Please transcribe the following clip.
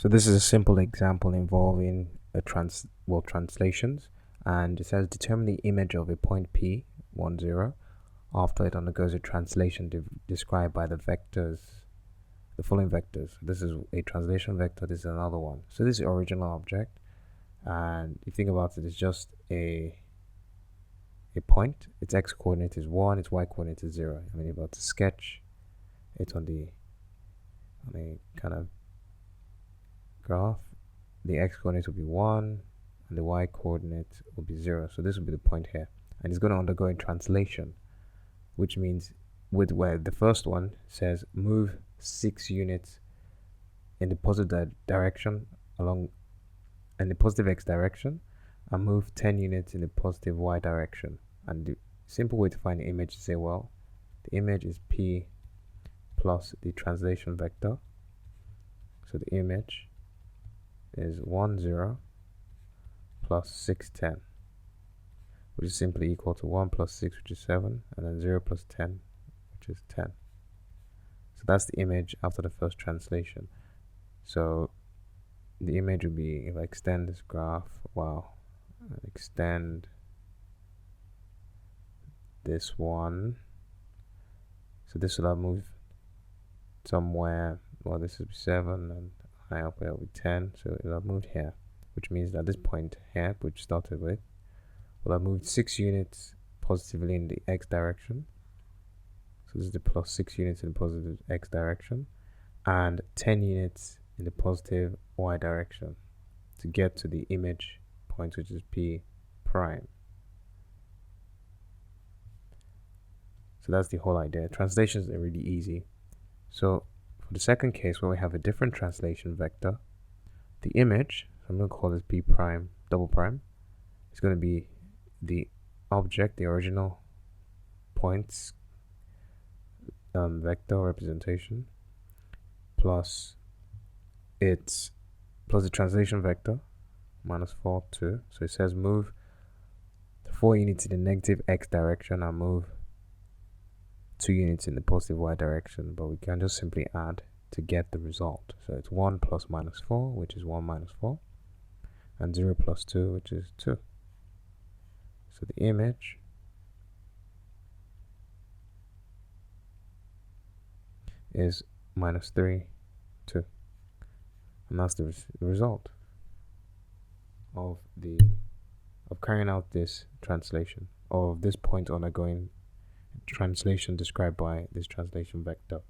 So this is a simple example involving translations, and it says determine the image of a point P 10 after it undergoes a translation described by the following vectors. This is a translation vector, this is another one. So this is the original object, and if you think about it, it's just a point. Its x coordinate is 1, its y coordinate is 0. I mean, if I were to sketch it on a kind of graph, the x coordinate will be 1 and the y coordinate will be 0. So this will be the point here, and it's going to undergo a translation, which means where the first one says move 6 units in the positive direction in the positive x direction, and move 10 units in the positive y direction. And the simple way to find the image is say, well, the image is P plus the translation vector. So the image is 10 plus 610, which is simply equal to 1 plus 6, which is 7, and then 0 plus 10, which is 10. So that's the image after the first translation. So the image would be, if I extend this graph, and extend this one, so this will have moved somewhere, well, this is 7 and high up here will be 10, so it will have moved here, which means that this point here, which started with, will have moved 6 units positively in the x direction. So this is the plus 6 units in the positive x direction, and 10 units in the positive y direction to get to the image point, which is P prime. So that's the whole idea. Translations are really easy. So for the second case, where we have a different translation vector, the image, I'm going to call this P prime double prime, is going to be the object, the original points vector representation, plus the translation vector minus 4, 2. So it says move 4 units in the negative x direction and move 2 units in the positive y direction, but we can just simply add to get the result. So it's 1 plus minus 4, which is 1 minus 4, and 0 plus 2, which is 2. So the image is minus 3, 2. And that's the result of carrying out this translation, of this point undergoing translation described by this translation vector.